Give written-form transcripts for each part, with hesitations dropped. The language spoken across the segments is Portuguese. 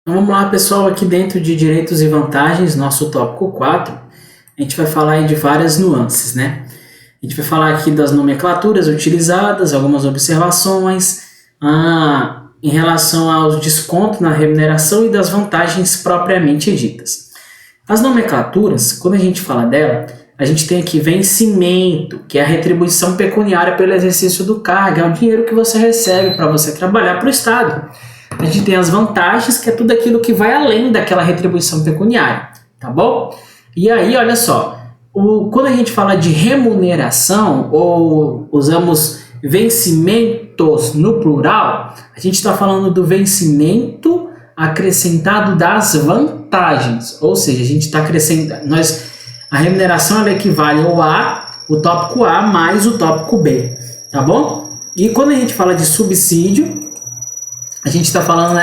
Então vamos lá, pessoal, aqui dentro de direitos e vantagens, nosso tópico 4, a gente vai falar aí de várias nuances, né? A gente vai falar aqui das nomenclaturas utilizadas, algumas observações em relação aos descontos na remuneração e das vantagens propriamente ditas. As nomenclaturas, quando a gente fala dela, a gente tem aqui vencimento, que é a retribuição pecuniária pelo exercício do cargo, é o dinheiro que você recebe para você trabalhar para o Estado. A gente tem as vantagens, que é tudo aquilo que vai além daquela retribuição pecuniária, tá bom? E aí, olha só, quando a gente fala de remuneração, ou usamos vencimentos no plural, a gente está falando do vencimento acrescentado das vantagens, ou seja, a gente está acrescentando, a remuneração ela equivale ao o tópico A mais o tópico B, tá bom? E quando a gente fala de subsídio, a gente está falando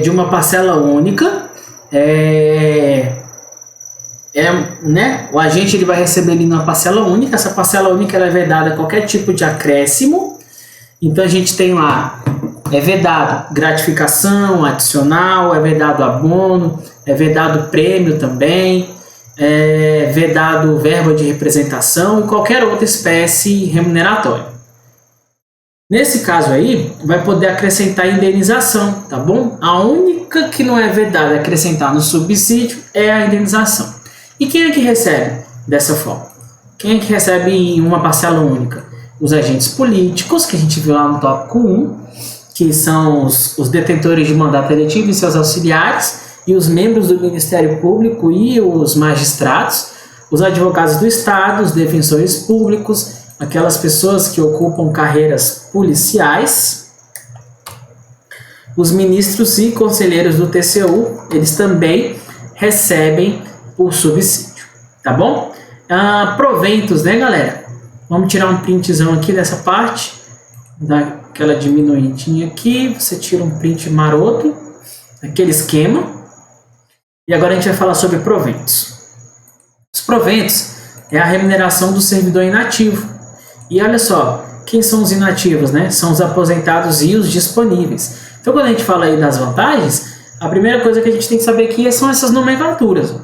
de uma parcela única, o agente ele vai receber ali uma parcela única, essa parcela única ela é vedada a qualquer tipo de acréscimo, então a gente tem lá, é vedado gratificação adicional, é vedado abono, é vedado prêmio também, é vedado verba de representação e qualquer outra espécie remuneratória. Nesse caso aí, vai poder acrescentar indenização, tá bom? A única que não é vedada acrescentar no subsídio é a indenização. E quem é que recebe dessa forma? Quem é que recebe em uma parcela única? Os agentes políticos, que a gente viu lá no tópico 1, que são os detentores de mandato eletivo e seus auxiliares, e os membros do Ministério Público e os magistrados, os advogados do Estado, os defensores públicos, aquelas pessoas que ocupam carreiras policiais, os ministros e conselheiros do TCU, eles também recebem o subsídio, tá bom? Proventos, né, galera? Vamos tirar um printzão aqui dessa parte, dá aquela diminuidinha aqui, você tira um print maroto, aquele esquema, e agora a gente vai falar sobre proventos. Os proventos é a remuneração do servidor inativo. E olha só, quem são os inativos, né? São os aposentados e os disponíveis. Então, quando a gente fala aí das vantagens, a primeira coisa que a gente tem que saber aqui são essas nomenclaturas,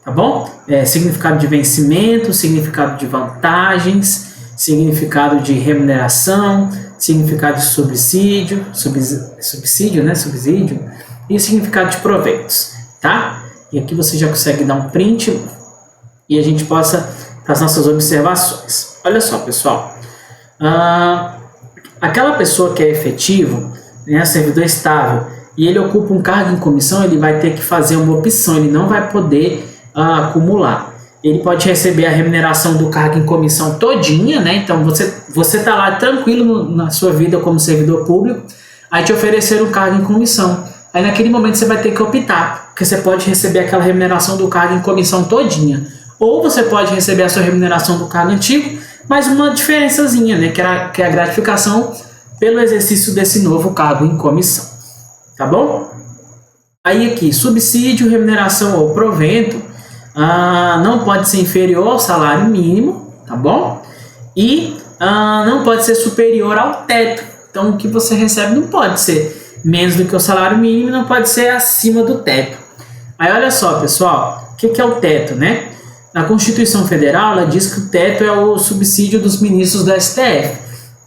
tá bom? Significado de vencimento, significado de vantagens, significado de remuneração, significado de subsídio, e significado de proventos, tá? E aqui você já consegue dar um print e a gente passa para as nossas observações. Olha só, pessoal, aquela pessoa que é efetivo, né, servidor estável, e ele ocupa um cargo em comissão, ele vai ter que fazer uma opção, ele não vai poder acumular. Ele pode receber a remuneração do cargo em comissão todinha, né? Então você tá lá tranquilo na sua vida como servidor público, aí te ofereceram um cargo em comissão. Aí naquele momento você vai ter que optar, porque você pode receber aquela remuneração do cargo em comissão todinha. Ou você pode receber a sua remuneração do cargo antigo, mas uma diferençazinha, né? Que é a gratificação pelo exercício desse novo cargo em comissão. Tá bom? Aí aqui, subsídio, remuneração ou provento não pode ser inferior ao salário mínimo, tá bom? E não pode ser superior ao teto. Então o que você recebe não pode ser menos do que o salário mínimo, não pode ser acima do teto. Aí olha só, pessoal, o que é o teto, né? Na Constituição Federal, ela diz que o teto é o subsídio dos ministros do STF.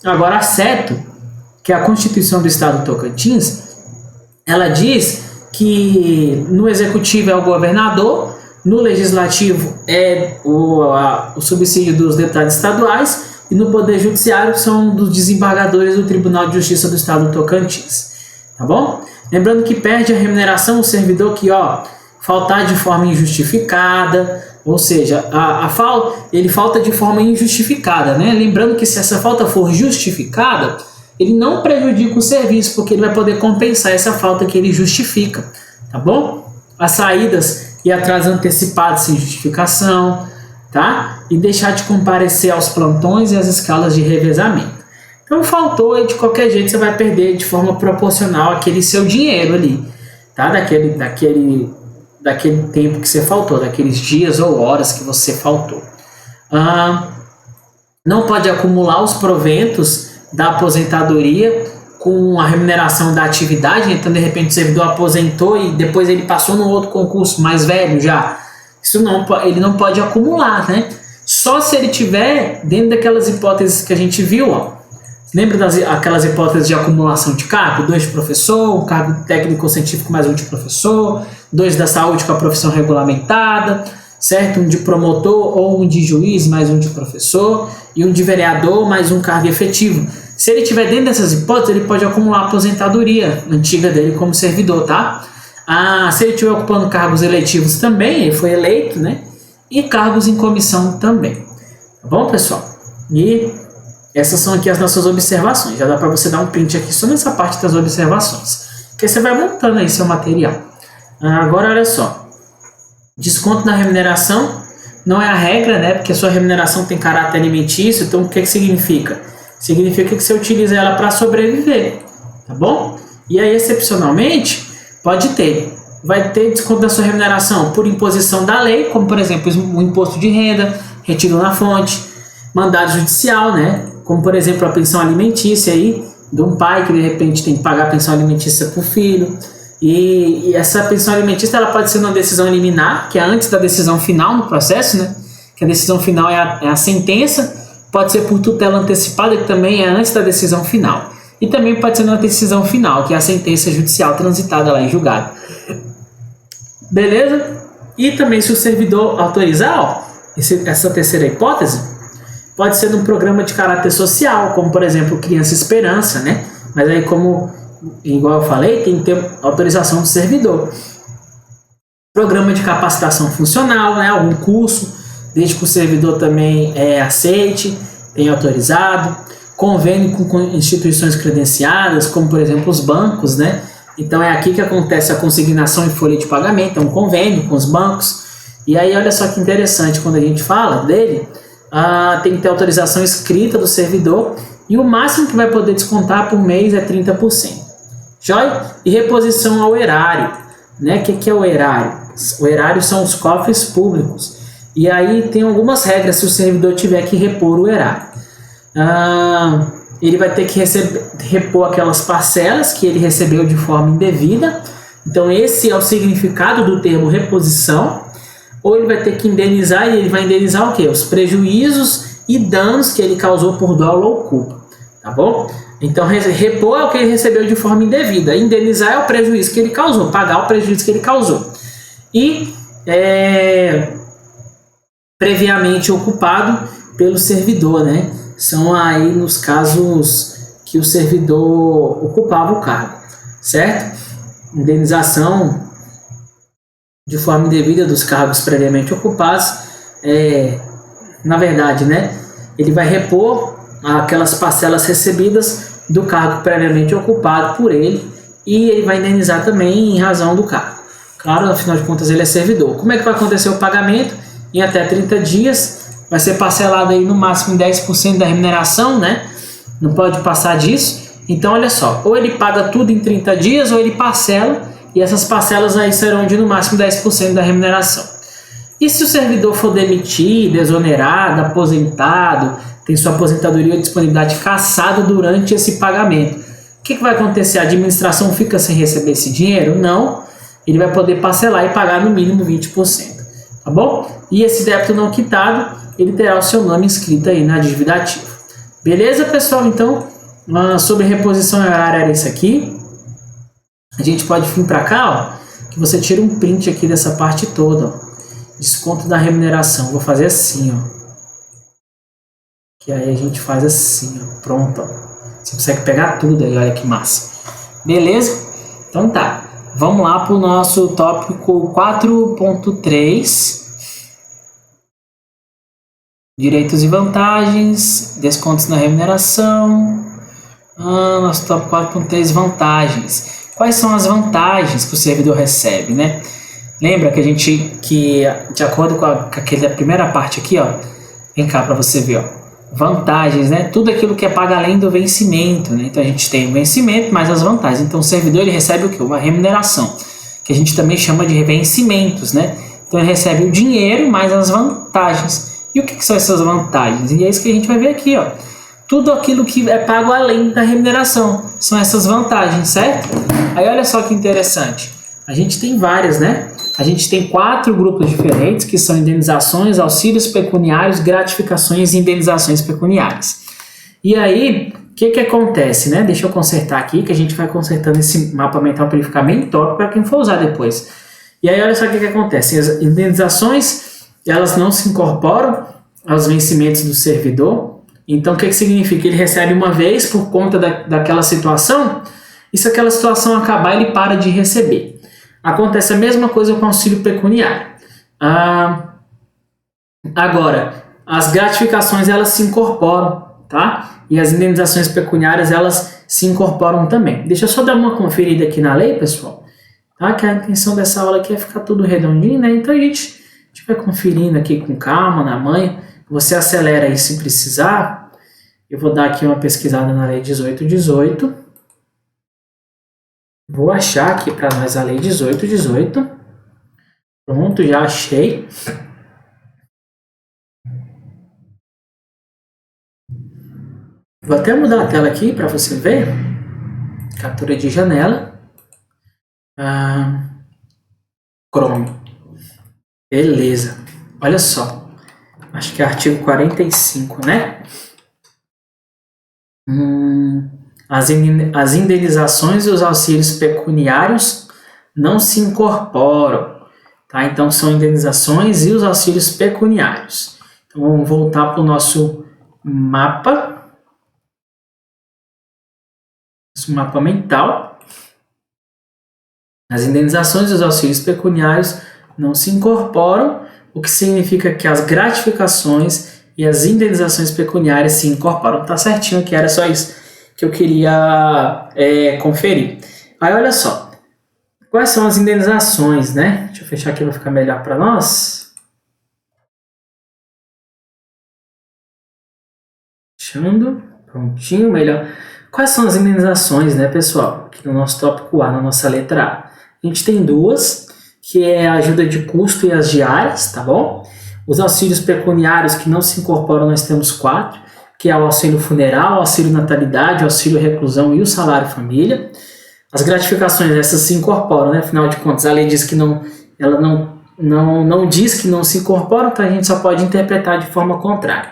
Agora, a CETO, que é a Constituição do Estado do Tocantins, ela diz que no Executivo é o governador, no Legislativo é o subsídio dos deputados estaduais e no Poder Judiciário são dos desembargadores do Tribunal de Justiça do Estado do Tocantins. Tá bom? Lembrando que perde a remuneração o servidor que, faltar de forma injustificada, ou seja, ele falta de forma injustificada, né? Lembrando que se essa falta for justificada, ele não prejudica o serviço, porque ele vai poder compensar essa falta que ele justifica, tá bom? As saídas e atrasos antecipados sem justificação, tá? E deixar de comparecer aos plantões e às escalas de revezamento. Então faltou e de qualquer jeito você vai perder de forma proporcional aquele seu dinheiro ali, tá? Daquele tempo que você faltou, daqueles dias ou horas que você faltou. Não pode acumular os proventos da aposentadoria com a remuneração da atividade, então de repente o servidor aposentou e depois ele passou no outro concurso mais velho já. Isso não, ele não pode acumular, né? Só se ele tiver dentro daquelas hipóteses que a gente viu, ó. Lembra aquelas hipóteses de acumulação de cargo? 2 de professor, um cargo técnico-científico mais um de professor, 2 da saúde com a profissão regulamentada, certo? Um de promotor ou um de juiz mais um de professor e um de vereador mais um cargo efetivo. Se ele tiver dentro dessas hipóteses, ele pode acumular a aposentadoria antiga dele como servidor, tá? Se ele estiver ocupando cargos eletivos também, ele foi eleito, né? E cargos em comissão também. Tá bom, pessoal? E essas são aqui as nossas observações. Já dá para você dar um print aqui só nessa parte das observações. Porque você vai montando aí seu material. Agora, olha só. Desconto na remuneração não é a regra, né? Porque a sua remuneração tem caráter alimentício. Então, o que significa? Significa que você utiliza ela para sobreviver. Tá bom? E aí, excepcionalmente, pode ter. Vai ter desconto da sua remuneração por imposição da lei, como, por exemplo, o imposto de renda, retido na fonte, mandado judicial, né? Como, por exemplo, a pensão alimentícia aí, de um pai que, de repente, tem que pagar a pensão alimentícia para o filho. E essa pensão alimentícia ela pode ser uma decisão liminar, que é antes da decisão final no processo, né? Que a decisão final é a sentença. Pode ser por tutela antecipada, que também é antes da decisão final. E também pode ser uma decisão final, que é a sentença judicial transitada lá em julgado. Beleza? E também, se o servidor autorizar, ó, essa terceira hipótese, pode ser num programa de caráter social, como, por exemplo, Criança Esperança, né? Mas aí, como, igual eu falei, tem que ter autorização do servidor. Programa de capacitação funcional, né? Algum curso, desde que o servidor também aceite, tenha autorizado. Convênio com instituições credenciadas, como, por exemplo, os bancos, né? Então, é aqui que acontece a consignação em folha de pagamento, é um convênio com os bancos. E aí, olha só que interessante, quando a gente fala dele, tem que ter autorização escrita do servidor e o máximo que vai poder descontar por mês é 30%. Joia? E reposição ao erário, né? O que é o erário? O erário são os cofres públicos. E aí tem algumas regras se o servidor tiver que repor o erário. Ele vai ter que repor aquelas parcelas que ele recebeu de forma indevida. Então esse é o significado do termo reposição. Ou ele vai ter que indenizar, e ele vai indenizar o quê? Os prejuízos e danos que ele causou por dolo ou culpa, tá bom? Então, repor é o que ele recebeu de forma indevida, indenizar é o prejuízo que ele causou, pagar o prejuízo que ele causou. E previamente ocupado pelo servidor, né? São aí nos casos que o servidor ocupava o cargo, certo? Indenização de forma indevida dos cargos previamente ocupados, na verdade, né, ele vai repor aquelas parcelas recebidas do cargo previamente ocupado por ele e ele vai indenizar também em razão do cargo. Claro, afinal de contas, ele é servidor. Como é que vai acontecer o pagamento? Em até 30 dias, vai ser parcelado aí no máximo 10% da remuneração, né? Não pode passar disso. Então, olha só, ou ele paga tudo em 30 dias ou ele parcela. E essas parcelas aí serão de no máximo 10% da remuneração. E se o servidor for demitido, exonerado, aposentado, tem sua aposentadoria ou disponibilidade cassada durante esse pagamento, o que vai acontecer? A administração fica sem receber esse dinheiro? Não. Ele vai poder parcelar e pagar no mínimo 20%. Tá bom? E esse débito não quitado, ele terá o seu nome inscrito aí na dívida ativa. Beleza, pessoal? Então, sobre reposição horária era isso aqui. A gente pode vir para cá, ó, que você tira um print aqui dessa parte toda, ó, desconto da remuneração. Vou fazer assim, ó, que aí a gente faz assim, ó, pronto, ó. Você consegue pegar tudo aí, olha que massa. Beleza? Então tá, vamos lá para o nosso tópico 4.3, direitos e vantagens, descontos na remuneração. Nosso tópico 4.3, vantagens. Quais são as vantagens que o servidor recebe, né? Lembra que de acordo com aquela primeira parte aqui, ó, vem cá para você ver, ó, vantagens, né? Tudo aquilo que é pago além do vencimento, né? Então a gente tem o vencimento mais as vantagens. Então o servidor ele recebe o quê? Uma remuneração, que a gente também chama de vencimentos, né? Então ele recebe o dinheiro mais as vantagens. E o que são essas vantagens? E é isso que a gente vai ver aqui, ó. tudo aquilo que é pago além da remuneração. São essas vantagens, certo? Aí olha só que interessante. A gente tem várias, né? A gente tem 4 grupos diferentes, que são indenizações, auxílios pecuniários, gratificações e indenizações pecuniárias. E aí, o que acontece, né? Deixa eu consertar aqui, que a gente vai consertando esse mapa mental para ele ficar bem top para quem for usar depois. E aí, olha só o que acontece. As indenizações, elas não se incorporam aos vencimentos do servidor. Então, o que significa? Ele recebe uma vez por conta daquela situação, e se aquela situação acabar, ele para de receber. Acontece a mesma coisa com o auxílio pecuniário. Agora, as gratificações, elas se incorporam, tá? E as indenizações pecuniárias, elas se incorporam também. Deixa eu só dar uma conferida aqui na lei, pessoal. Tá? Que a intenção dessa aula aqui é ficar tudo redondinho, né? Então a gente vai conferindo aqui com calma, na manha. Você acelera aí se precisar. Eu vou dar aqui uma pesquisada na lei 1818. Vou achar aqui para nós a lei 1818. Pronto, já achei. Vou até mudar a tela aqui para você ver. Captura de janela. Chrome. Beleza. Olha só. Acho que é artigo 45, né? As indenizações e os auxílios pecuniários não se incorporam. Tá? Então, são indenizações e os auxílios pecuniários. Então, vamos voltar para o nosso mapa. Nosso mapa mental. As indenizações e os auxílios pecuniários não se incorporam, o que significa que as gratificações e as indenizações pecuniárias se incorporam. Tá certinho, que era só isso que eu queria conferir. Aí, olha só. Quais são as indenizações, né? Deixa eu fechar aqui para ficar melhor para nós. Fechando. Prontinho, melhor. Quais são as indenizações, né, pessoal? Aqui no nosso tópico A, na nossa letra A. A gente tem 2, que é a ajuda de custo e as diárias, tá bom? Os auxílios pecuniários que não se incorporam, nós temos 4, que é o auxílio funeral, o auxílio natalidade, o auxílio reclusão e o salário família. As gratificações, essas se incorporam, né? Afinal de contas, a lei diz que ela não diz que não se incorporam, então a gente só pode interpretar de forma contrária.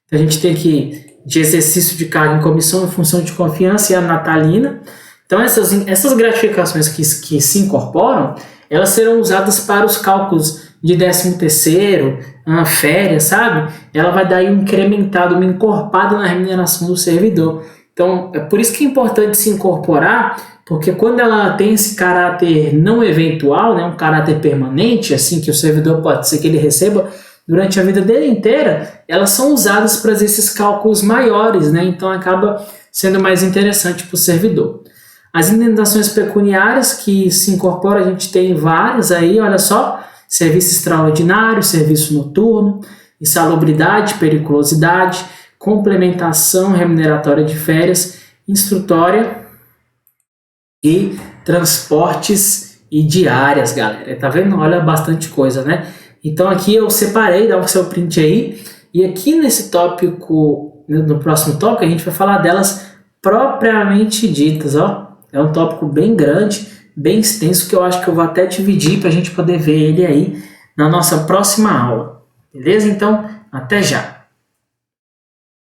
Então a gente tem aqui de exercício de cargo em comissão em função de confiança e a natalina. Então essas gratificações que se incorporam, elas serão usadas para os cálculos de 13º, férias, sabe? Ela vai dar um incrementado, uma encorpada na remuneração do servidor. Então, é por isso que é importante se incorporar, porque quando ela tem esse caráter não eventual, né, um caráter permanente, assim, que o servidor pode ser que ele receba durante a vida dele inteira, elas são usadas para esses cálculos maiores, né? Então acaba sendo mais interessante para o servidor. As indenizações pecuniárias que se incorporam, a gente tem várias aí, olha só, serviço extraordinário, serviço noturno, insalubridade, periculosidade, complementação remuneratória de férias, instrutória e transportes e diárias, galera. Tá vendo? Olha, bastante coisa, né? Então aqui eu separei, dá o seu print aí, e aqui nesse tópico, no próximo tópico, a gente vai falar delas propriamente ditas, ó. É um tópico bem grande, bem extenso, que eu acho que eu vou até dividir para a gente poder ver ele aí na nossa próxima aula. Beleza? Então, até já!